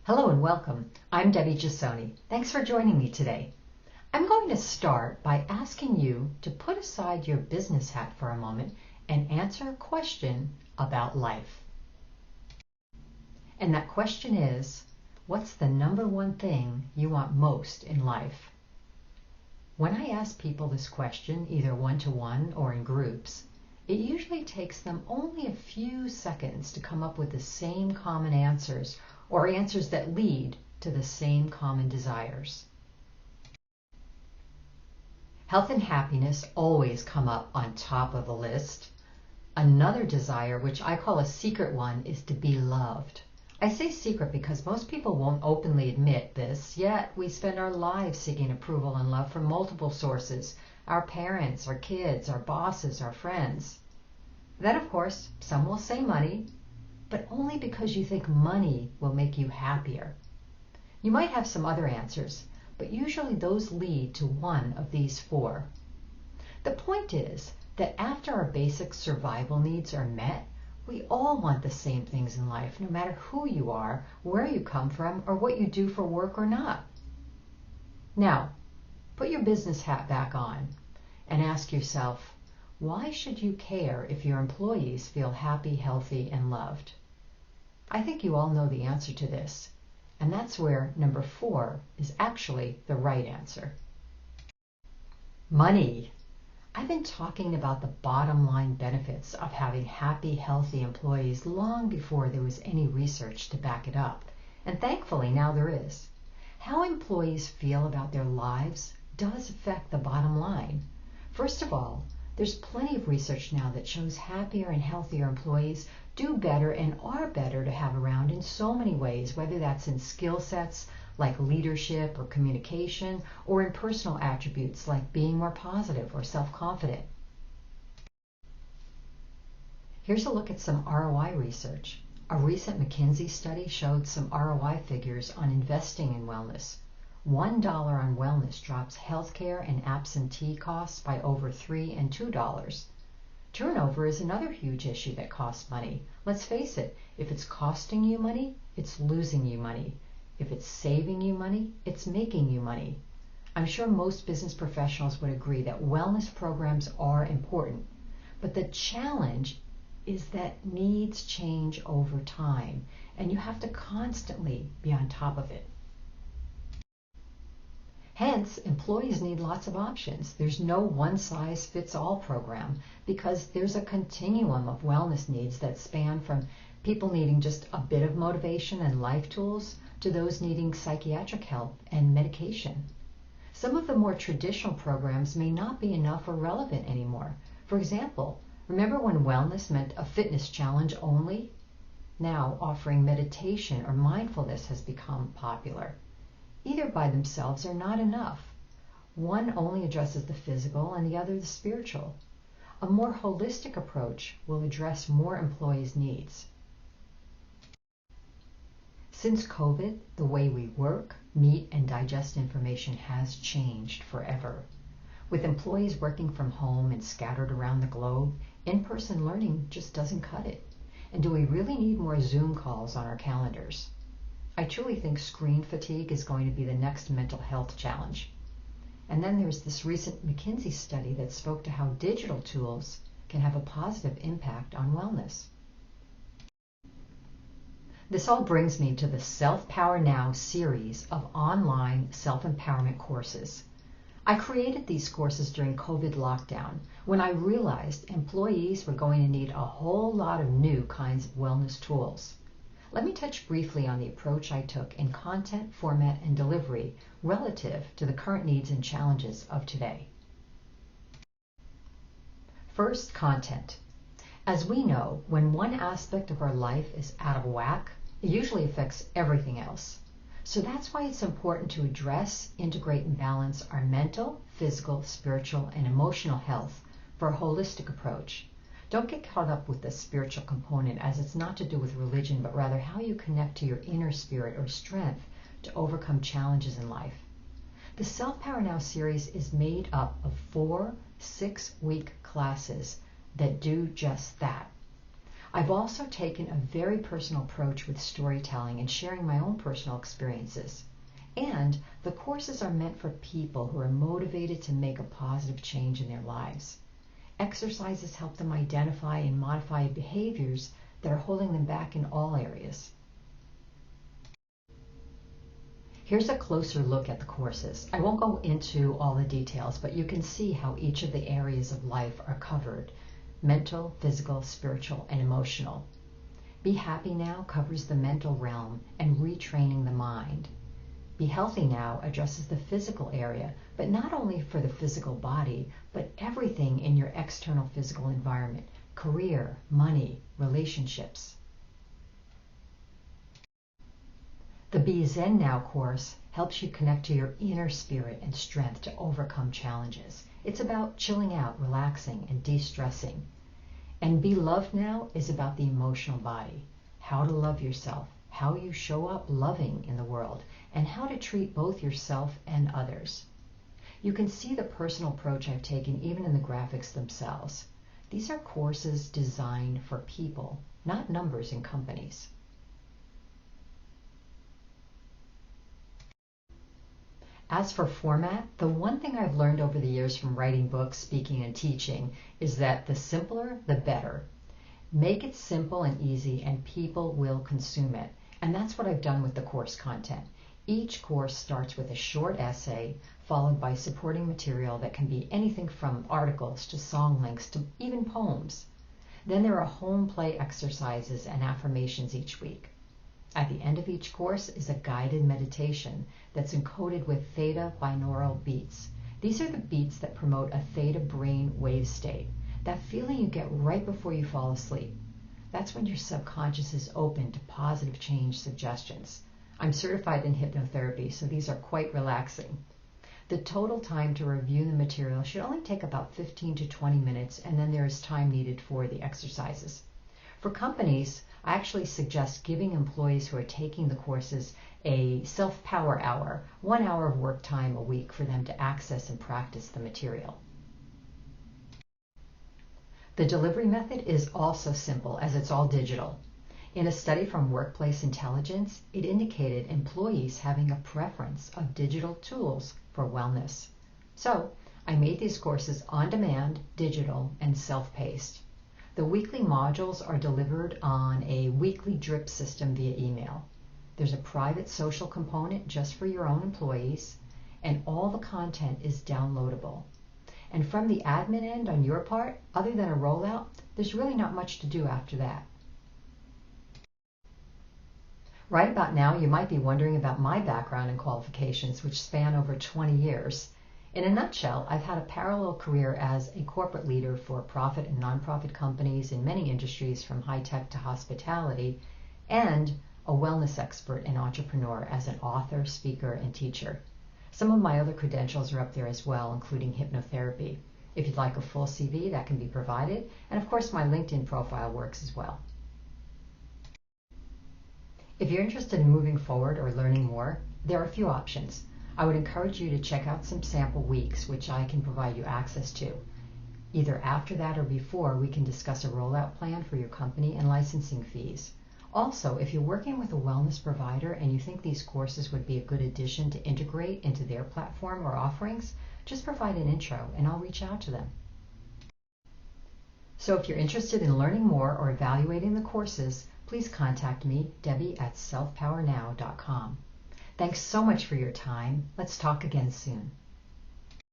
Hello and welcome. I'm Debbie Gisonni. Thanks for joining me today. I'm going to start by asking you to put aside your business hat for a moment and answer a question about life. And that question is, what's the number one thing you want most in life? When I ask people this question, either one-to-one or in groups, it usually takes them only a few seconds to come up with the same common answers or answers that lead to the same common desires. Health and happiness always come up on top of the list. Another desire, which I call a secret one, is to be loved. I say secret because most people won't openly admit this, yet we spend our lives seeking approval and love from multiple sources: our parents, our kids, our bosses, our friends. Then, of course, some will say money, but only because you think money will make you happier. You might have some other answers, but usually those lead to one of these four. The point is that after our basic survival needs are met, we all want the same things in life, no matter who you are, where you come from, or what you do for work or not. Now, put your business hat back on and ask yourself, why should you care if your employees feel happy, healthy, and loved? I think you all know the answer to this, and that's where number 4 is actually the right answer. Money. I've been talking about the bottom line benefits of having happy, healthy employees long before there was any research to back it up, and thankfully now there is. How employees feel about their lives does affect the bottom line. First of all, there's plenty of research now that shows happier and healthier employees do better and are better to have around in so many ways, whether that's in skill sets like leadership or communication, or in personal attributes like being more positive or self-confident. Here's a look at some ROI research. A recent McKinsey study showed some ROI figures on investing in wellness. $1 on wellness drops healthcare and absentee costs by over $3 and $2. Turnover is another huge issue that costs money. Let's face it, if it's costing you money, it's losing you money. If it's saving you money, it's making you money. I'm sure most business professionals would agree that wellness programs are important, but the challenge is that needs change over time, and you have to constantly be on top of it. Hence, employees need lots of options. There's no one-size-fits-all program because there's a continuum of wellness needs that span from people needing just a bit of motivation and life tools to those needing psychiatric help and medication. Some of the more traditional programs may not be enough or relevant anymore. For example, remember when wellness meant a fitness challenge only? Now, offering meditation or mindfulness has become popular. Either by themselves are not enough. One only addresses the physical and the other the spiritual. A more holistic approach will address more employees' needs. Since COVID, the way we work, meet, and digest information has changed forever. With employees working from home and scattered around the globe, in-person learning just doesn't cut it. And do we really need more Zoom calls on our calendars? I truly think screen fatigue is going to be the next mental health challenge. And then there's this recent McKinsey study that spoke to how digital tools can have a positive impact on wellness. This all brings me to the Self-Power Now series of online self-empowerment courses. I created these courses during COVID lockdown when I realized employees were going to need a whole lot of new kinds of wellness tools. Let me touch briefly on the approach I took in content, format, and delivery relative to the current needs and challenges of today. First, content. As we know, when one aspect of our life is out of whack, it usually affects everything else. So that's why it's important to address, integrate, and balance our mental, physical, spiritual, and emotional health for a holistic approach. Don't get caught up with the spiritual component, as it's not to do with religion, but rather how you connect to your inner spirit or strength to overcome challenges in life. The Self-Power Now series is made up of 4 6-week classes that do just that. I've also taken a very personal approach with storytelling and sharing my own personal experiences. And the courses are meant for people who are motivated to make a positive change in their lives. Exercises help them identify and modify behaviors that are holding them back in all areas. Here's a closer look at the courses. I won't go into all the details, but you can see how each of the areas of life are covered: mental, physical, spiritual, and emotional. Be Happy Now covers the mental realm and retraining the mind. Be Healthy Now addresses the physical area, but not only for the physical body, but everything in your external physical environment: career, money, relationships. The Be Zen Now course helps you connect to your inner spirit and strength to overcome challenges. It's about chilling out, relaxing, and de-stressing. And Be Loved Now is about the emotional body: how to love yourself, how you show up loving in the world, and how to treat both yourself and others. You can see the personal approach I've taken even in the graphics themselves. These are courses designed for people, not numbers and companies. As for format, the one thing I've learned over the years from writing books, speaking, and teaching is that the simpler, the better. Make it simple and easy, and people will consume it. And that's what I've done with the course content. Each course starts with a short essay, followed by supporting material that can be anything from articles to song links to even poems. Then there are home play exercises and affirmations each week. At the end of each course is a guided meditation that's encoded with theta binaural beats. These are the beats that promote a theta brain wave state, that feeling you get right before you fall asleep. That's when your subconscious is open to positive change suggestions. I'm certified in hypnotherapy, so these are quite relaxing. The total time to review the material should only take about 15 to 20 minutes, and then there is time needed for the exercises. For companies, I actually suggest giving employees who are taking the courses a self-power hour, 1 hour of work time a week for them to access and practice the material. The delivery method is also simple, as it's all digital. In a study from Workplace Intelligence, it indicated employees having a preference of digital tools for wellness. So I made these courses on demand, digital, and self-paced. The weekly modules are delivered on a weekly drip system via email. There's a private social component just for your own employees, and all the content is downloadable. And from the admin end on your part, other than a rollout, there's really not much to do after that. Right about now, you might be wondering about my background and qualifications, which span over 20 years. In a nutshell, I've had a parallel career as a corporate leader for profit and nonprofit companies in many industries from high-tech to hospitality, and a wellness expert and entrepreneur as an author, speaker, and teacher. Some of my other credentials are up there as well, including hypnotherapy. If you'd like a full CV, that can be provided, and of course my LinkedIn profile works as well. If you're interested in moving forward or learning more, there are a few options. I would encourage you to check out some sample weeks, which I can provide you access to. Either after that or before, we can discuss a rollout plan for your company and licensing fees. Also, if you're working with a wellness provider and you think these courses would be a good addition to integrate into their platform or offerings, just provide an intro and I'll reach out to them. So if you're interested in learning more or evaluating the courses, please contact me, Debbie at selfpowernow.com. Thanks so much for your time. Let's talk again soon.